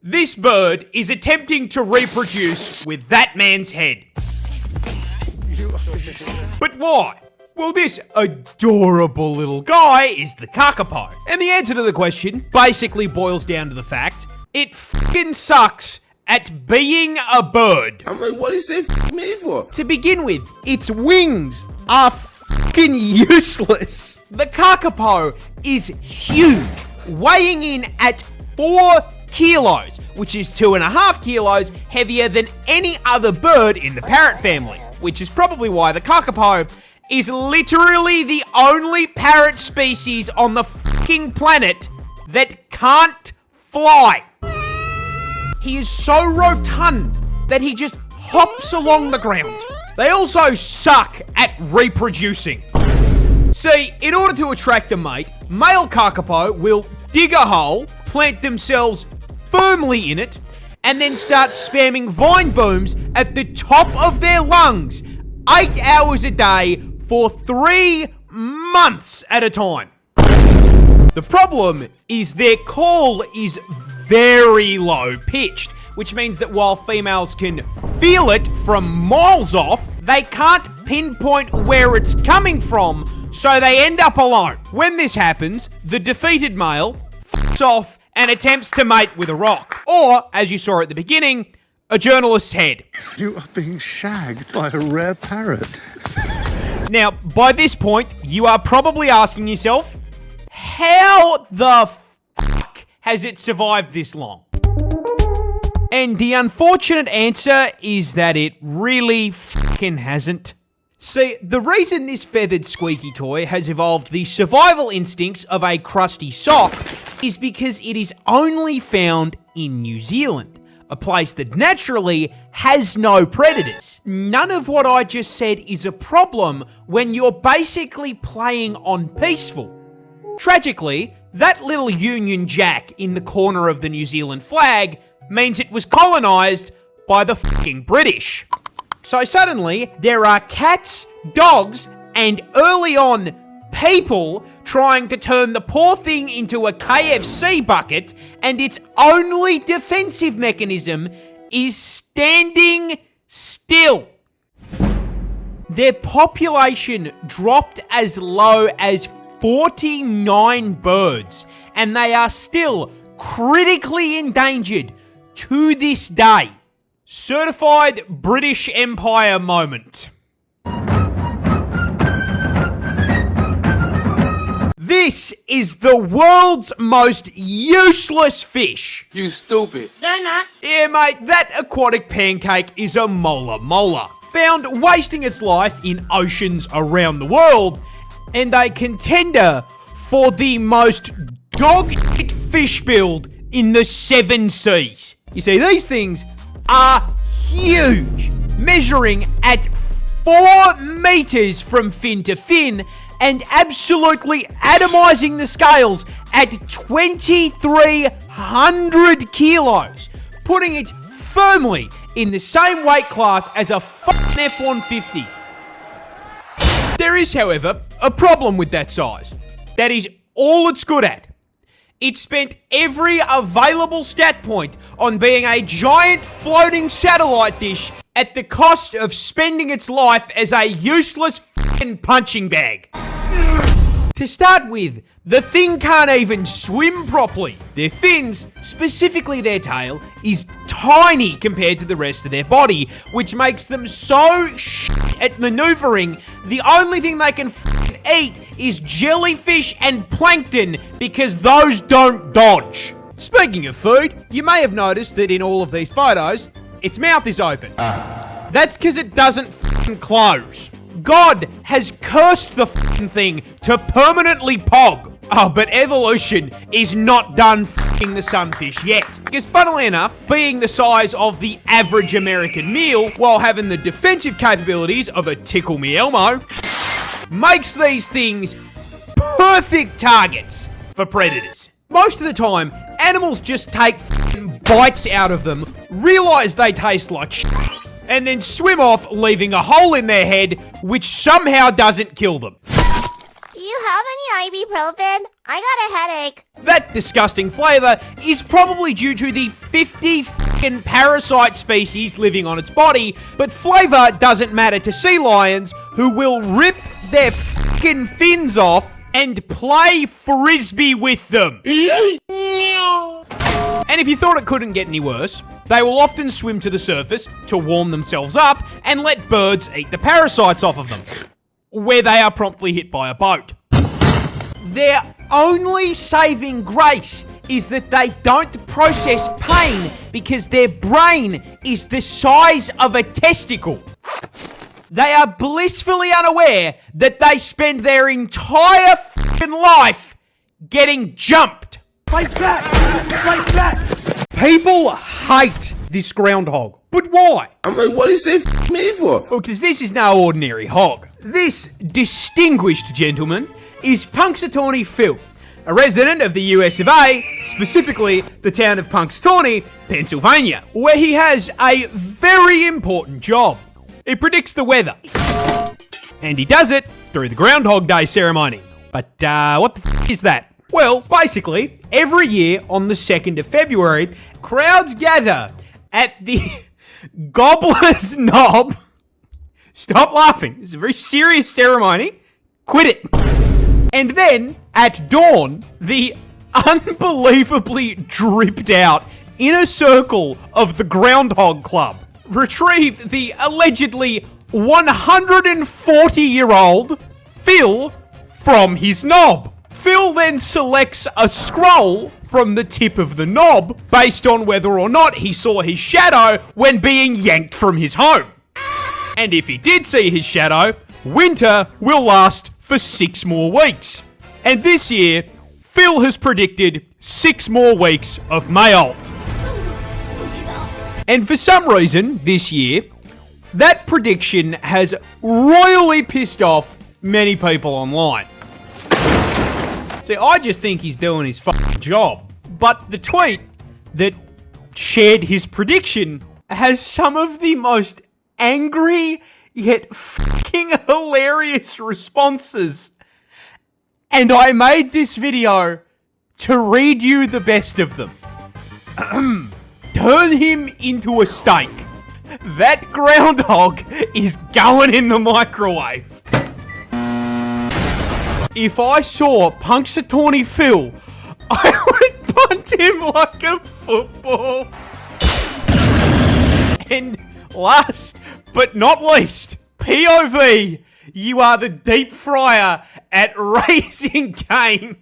This bird is attempting to reproduce with that man's head. But why? Well, this adorable little guy is the kakapo. And the answer to the question basically boils down to the fact it f***ing sucks at being a bird. I'm like, what is it me for? To begin with, its wings are f***ing useless. The kakapo is huge, weighing in at 4 kilos, which is 2.5 kilos heavier than any other bird in the parrot family, which is probably why the kakapo is literally the only parrot species on the fucking planet that can't fly. He is so rotund that he just hops along the ground. They also suck at reproducing. See, in order to attract a mate, male kakapo will dig a hole, plant themselves firmly in it, and then start spamming vine booms at the top of their lungs 8 hours a day for 3 months at a time. The problem is their call is very low pitched, which means that while females can feel it from miles off, they can't pinpoint where it's coming from, so they end up alone. When this happens, the defeated male f***s off and attempts to mate with a rock, or, as you saw at the beginning, a journalist's head. You are being shagged by a rare parrot. Now, by this point, you are probably asking yourself, how the fuck has it survived this long? And the unfortunate answer is that it really fucking hasn't. See, the reason this feathered squeaky toy has evolved the survival instincts of a crusty sock is because it is only found in New Zealand, a place that naturally has no predators. None of what I just said is a problem when you're basically playing on peaceful. Tragically, that little Union Jack in the corner of the New Zealand flag means it was colonised by the fucking British. So suddenly, there are cats, dogs, and early on, people trying to turn the poor thing into a KFC bucket, and its only defensive mechanism is standing still. Their population dropped as low as 49 birds, and they are still critically endangered to this day. Certified British Empire moment. This is the world's most useless fish. You stupid. No, not. Yeah, mate, that aquatic pancake is a mola. Found wasting its life in oceans around the world, and a contender for the most dog shit fish build in the 7 seas. You see, these things are huge, measuring at 4 meters from fin to fin, and absolutely atomizing the scales at 2,300 kilos, putting it firmly in the same weight class as a fucking F-150. There is, however, a problem with that size. That is all it's good at. It spent every available stat point on being a giant floating satellite dish at the cost of spending its life as a useless fucking punching bag. To start with, the thing can't even swim properly. Their fins, specifically their tail, is tiny compared to the rest of their body, which makes them so shit at maneuvering. The only thing they can fucking eat is jellyfish and plankton, because those don't dodge. Speaking of food, you may have noticed that in all of these photos, its mouth is open. That's because it doesn't fucking close. God has cursed the fucking thing to permanently pog. Oh, but evolution is not done fucking the sunfish yet. Because funnily enough, being the size of the average American meal, while having the defensive capabilities of a Tickle Me Elmo, makes these things perfect targets for predators. Most of the time, animals just take fucking bites out of them, realize they taste like shit, and then swim off, leaving a hole in their head, which somehow doesn't kill them. You have any ibuprofen? I got a headache. That disgusting flavour is probably due to the 50 f***ing parasite species living on its body, but flavour doesn't matter to sea lions, who will rip their f***ing fins off and play frisbee with them. And if you thought it couldn't get any worse, they will often swim to the surface to warm themselves up and let birds eat the parasites off of them, where they are promptly hit by a boat. Their only saving grace is that they don't process pain because their brain is the size of a testicle. They are blissfully unaware that they spend their entire f***ing life getting jumped. Like that! Like that! People hate this groundhog. But why? I'm like, what is it me for? Well, because this is no ordinary hog. This distinguished gentleman is Punxsutawney Phil, a resident of the US of A, specifically the town of Punxsutawney, Pennsylvania, where he has a very important job. He predicts the weather. And he does it through the Groundhog Day ceremony. But what the f*** is that? Well, basically, every year on the 2nd of February, crowds gather at the Gobbler's Knob. Stop laughing. It's a very serious ceremony. Quit it. And then, at dawn, the unbelievably dripped out inner circle of the Groundhog Club retrieve the allegedly 140-year-old Phil from his knob. Phil then selects a scroll from the tip of the knob based on whether or not he saw his shadow when being yanked from his home. And if he did see his shadow, winter will last for 6 more weeks. And this year, Phil has predicted 6 more weeks of Mayalt. And for some reason, this year, that prediction has royally pissed off many people online. See, I just think he's doing his fucking job. But the tweet that shared his prediction has some of the most angry yet fucking hilarious responses. And I made this video to read you the best of them. Turn him into a steak. That groundhog is going in the microwave. If I saw Punxsutawney Phil, I would punt him like a football. And last but not least, POV, you are the deep fryer at Raising Cane.